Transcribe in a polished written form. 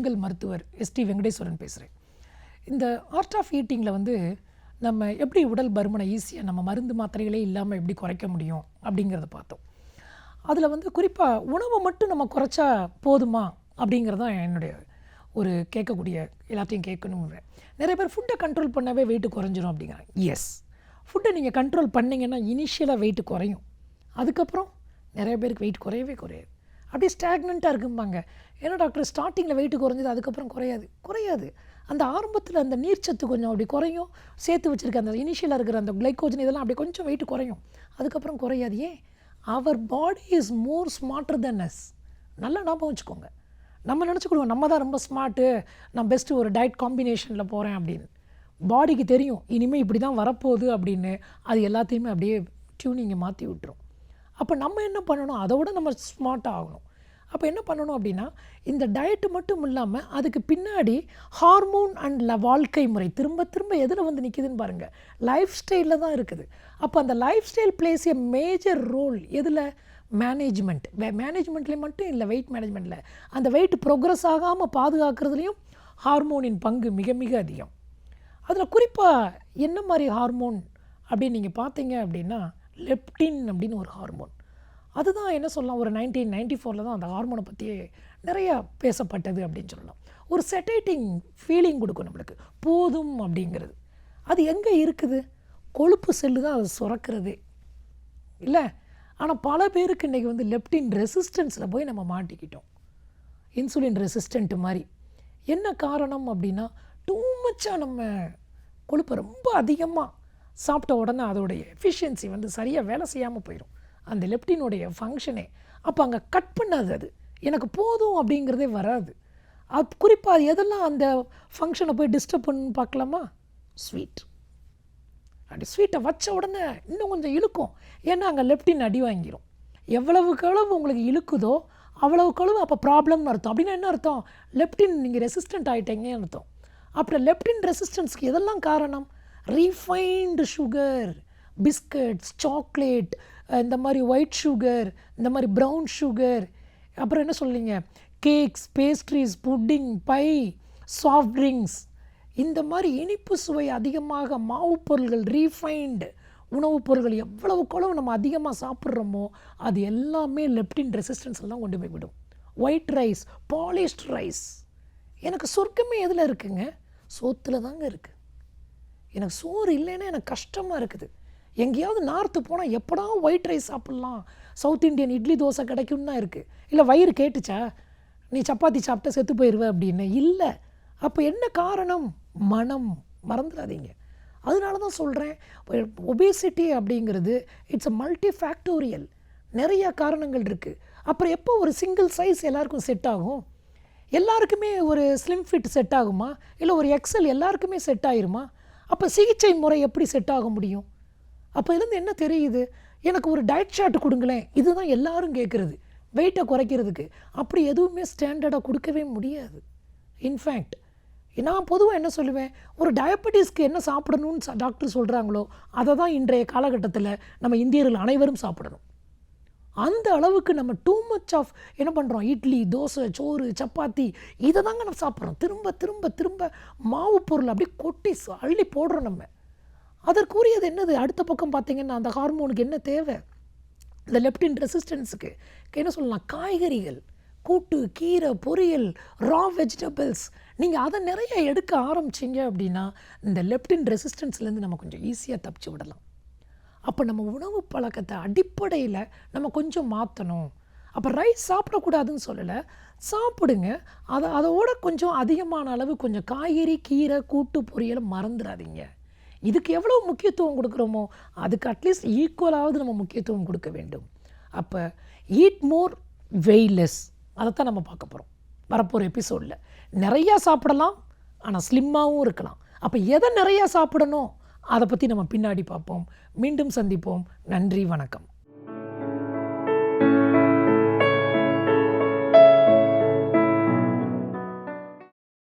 கல்லீரல் மருத்துவர் எஸ்டி வெங்கடேஸ்வரன் பேசுகிறேன். இந்த ஆர்ட் ஆஃப் ஈட்டிங்கில் வந்து நம்ம எப்படி உடல் பருமனை ஈஸியாக நம்ம மருந்து மாத்திரைகளே இல்லாமல் எப்படி குறைக்க முடியும் அப்படிங்கிறத பார்த்தோம். அதில் வந்து குறிப்பாக உணவை மட்டும் நம்ம குறைச்சா போதுமா அப்படிங்கிறது தான் என்னுடைய ஒரு கேட்கக்கூடிய எல்லாத்தையும் கேட்கணுங்கிற. நிறைய பேர் ஃபுட்டை கண்ட்ரோல் பண்ணவே வெயிட்டு குறைஞ்சிரும் அப்படிங்கிறாங்க. எஸ், ஃபுட்டை நீங்கள் கண்ட்ரோல் பண்ணிங்கன்னா இனிஷியலாக வெயிட்டு குறையும். அதுக்கப்புறம் நிறைய பேருக்கு வெயிட் குறையவே குறையாது, அப்படியே ஸ்டாக்னண்ட்டாக இருக்கும்பாங்க. ஏன்னா டாக்டர் ஸ்டார்டிங்கில் வெயிட்டு குறைஞ்சது அதுக்கப்புறம் குறையாது. அந்த ஆரம்பத்தில் அந்த நீர்ச்சத்து கொஞ்சம் அப்படி குறையும், சேர்த்து வச்சுருக்க அந்த இனிஷியலாக இருக்கிற அந்த கிளைக்கோஜன் இதெல்லாம் அப்படி கொஞ்சம் வெயிட் குறையும், அதுக்கப்புறம் குறையாது. ஏன்? அவர் body is more smarter than us. நல்லா ஞாபகம் வச்சுக்கோங்க. நம்ம நினச்சிக்கிடுவோம் நம்ம தான் ரொம்ப ஸ்மார்ட்டு, நான் பெஸ்ட்டு ஒரு டயட் காம்பினேஷனில் போகிறேன் அப்படின்னு. பாடிக்கு தெரியும் இனிமேல் இப்படி தான் வரப்போகுது அப்படின்னு. அது எல்லாத்தையுமே அப்படியே டியூனிங்கை மாற்றி விட்டுரும். அப்போ நம்ம என்ன பண்ணணும்? அதை விட நம்ம ஸ்மார்ட்டாக ஆகணும். அப்போ என்ன பண்ணணும் அப்படின்னா, இந்த டயட்டு மட்டும் இல்லாமல் அதுக்கு பின்னாடி ஹார்மோன் அண்ட் வாழ்க்கை முறை திரும்ப திரும்ப எதில் வந்து நிற்கிதுன்னு பாருங்கள், லைஃப் ஸ்டைலில் தான் இருக்குது. அப்போ அந்த lifestyle plays a major role. எதில்? மேனேஜ்மெண்ட்லேயும் மட்டும் இல்லை, வெயிட் மேனேஜ்மெண்ட்டில் அந்த வெயிட் ப்ரோக்ரஸ் ஆகாமல் பாதுகாக்கிறதுலையும் ஹார்மோனின் பங்கு மிக மிக அதிகம். அதில் குறிப்பாக என்ன மாதிரி ஹார்மோன் அப்படின்னு நீங்கள் பார்த்தீங்க அப்படின்னா, லெப்டின் அப்படின்னு ஒரு ஹார்மோன். அதுதான் என்ன சொல்லலாம், ஒரு 1994 தான் அந்த ஹார்மோனை பற்றியே நிறையா பேசப்பட்டது அப்படின்னு சொல்லலாம். ஒரு செட்டேட்டிங் ஃபீலிங் கொடுக்கும் நம்மளுக்கு, போதும் அப்படிங்கிறது. அது எங்கே இருக்குது? கொழுப்பு செல்லு தான் அது சுரக்கிறதே இல்லை. ஆனால் பல பேருக்கு இன்றைக்கி வந்து லெப்டின் ரெசிஸ்டன்ஸில் போய் நம்ம மாட்டிக்கிட்டோம், இன்சுலின் ரெசிஸ்டன்ட் மாதிரி. என்ன காரணம் அப்படின்னா, டூ மச்சாக நம்ம கொழுப்பை ரொம்ப அதிகமாக சாப்பிட்ட உடனே அதோடைய எஃபிஷியன்சி வந்து சரியாக வேலை செய்யாமல் போயிடும், அந்த லெப்டினுடைய ஃபங்க்ஷனே. அப்போ அங்கே கட் பண்ணாது, அது எனக்கு போதும் அப்படிங்கிறதே வராது. அது குறிப்பாக அது எதெல்லாம் அந்த ஃபங்க்ஷனை போய் டிஸ்டர்ப் பண்ணு பார்க்கலாமா? ஸ்வீட். அப்படி ஸ்வீட்டை வச்ச உடனே இன்னும் கொஞ்சம் இழுக்கும், ஏன்னா அங்கே லெப்டின் அடி வாங்கிடும். எவ்வளவுக்கு எவ்வளவு உங்களுக்கு இழுக்குதோ அவ்வளவுக்கு அளவு அப்போ ப்ராப்ளம்னு அர்த்தம். அப்படின்னா என்ன அர்த்தம்? லெப்டின் நீங்கள் ரெசிஸ்டண்ட் ஆகிட்டீங்கன்னு அர்த்தம். அப்புறம் லெப்டின் ரெசிஸ்டன்ஸ்க்கு எதெல்லாம் காரணம்? ரீஃபைன்டு சுகர், பிஸ்கட்ஸ், சாக்லேட், இந்த மாதிரி ஒயிட் சுகர், இந்த மாதிரி ப்ரௌன் சுகர், அப்புறம் என்ன சொல்லிங்க, cakes, pastries, pudding, pie, soft drinks, இந்த மாதிரி இனிப்பு சுவை அதிகமாக மாவு பொருள்கள், ரீஃபைன்டு உணவுப் பொருள்கள் எவ்வளவுக்கு நம்ம அதிகமாக சாப்பிட்றோமோ அது எல்லாமே லெப்டின் ரெசிஸ்டன்ஸில் தான் கொண்டு போய் விடும். White rice, polished rice. எனக்கு சொர்க்கமே எதில் இருக்குங்க? சோத்தில் தாங்க இருக்குது. எனக்கு சோறு இல்லைன்னா எனக்கு கஷ்டமாக இருக்குது. எங்கேயாவது நார்த்து போனால் எப்படா ஒயிட் ரைஸ் சாப்பிட்லாம், சவுத் இண்டியன் இட்லி தோசை கிடைக்கும்னு தான் இருக்குது. இல்லை வயிறு கேட்டுச்சா நீ சப்பாத்தி சாப்பிட்டா செத்து போயிடுவ அப்படின்னு இல்லை. அப்போ என்ன காரணம்? மனம். மறந்துடாதீங்க. அதனால தான் சொல்கிறேன், ஒபேசிட்டி அப்படிங்கிறது இட்ஸ் அ மல்டி ஃபேக்டோரியல், நிறைய காரணங்கள் இருக்குது. அப்புறம் எப்போ ஒரு சிங்கிள் சைஸ் எல்லாருக்கும் செட் ஆகும்? எல்லாருக்குமே ஒரு ஸ்லிம் ஃபிட் செட் ஆகுமா? இல்லை ஒரு எக்ஸல் எல்லாருக்குமே செட் ஆகிருமா? அப்போ சிகிச்சை முறை எப்படி செட் ஆக முடியும்? அப்போ இதுலேருந்து என்ன தெரியுது? எனக்கு ஒரு டயட் சார்ட் கொடுங்களேன், இதுதான் எல்லாரும் கேட்குறது வெயிட்டை குறைக்கிறதுக்கு. அப்படி எதுவுமே ஸ்டாண்டர்டாக கொடுக்கவே முடியாது. இன்ஃபேக்ட் நான் பொதுவாக என்ன சொல்லுவேன், ஒரு டயபெட்டிஸ்க்கு என்ன சாப்பிடணும்னு டாக்டர் சொல்கிறாங்களோ அதை தான் இன்றைய காலகட்டத்தில் நம்ம இந்தியர்கள் அனைவரும் சாப்பிடணும். அந்த அளவுக்கு நம்ம டூ மச் ஆஃப் என்ன பண்ணுறோம், இட்லி, தோசை, சோறு, சப்பாத்தி, இதை தாங்க நம்ம சாப்பிட்றோம். திரும்ப திரும்ப திரும்ப மாவு பொருள் அப்படியே கொட்டி அள்ளி போடுறோம் நம்ம. அதற்குரியது என்னது? அடுத்த பக்கம் பார்த்திங்கன்னா அந்த ஹார்மோனுக்கு என்ன தேவை? இந்த லெப்டின் ரெசிஸ்டன்ஸுக்கு என்ன சொல்லலாம், காய்கறிகள், கூட்டு, கீரை, பொரியல், ரா வெஜிடபிள்ஸ், நீங்கள் அதை நிறைய எடுக்க ஆரம்பிச்சிங்க அப்படின்னா இந்த லெப்டின் ரெசிஸ்டன்ஸ்லேருந்து நம்ம கொஞ்சம் ஈஸியாக தப்பிச்சு விடலாம். அப்போ நம்ம உணவு பழக்கத்தை அடிப்படையில் நம்ம கொஞ்சம் மாற்றணும். அப்போ ரைஸ் சாப்பிடக்கூடாதுன்னு சொல்லலை, சாப்பிடுங்க. அதோட கொஞ்சம் அதிகமான அளவு கொஞ்சம் காய்கறி, கீரை, கூட்டு, பொரியலை மறந்துடாதீங்க. இதுக்கு எவ்வளோ முக்கியத்துவம் கொடுக்குறோமோ அதுக்கு அட்லீஸ்ட் ஈக்குவலாவது நம்ம முக்கியத்துவம் கொடுக்க வேண்டும். அப்போ ஈட் மோர், வெய் லெஸ், அதைத்தான் நம்ம பார்க்க போகிறோம் வரப்போகிற எபிசோடில். நிறையா சாப்பிடலாம், ஆனால் ஸ்லிம்மாகவும் இருக்கலாம். அப்போ எதை நிறையா சாப்பிடணும் அதை பற்றி நம்ம பின்னாடி பார்ப்போம். மீண்டும் சந்திப்போம். நன்றி, வணக்கம்.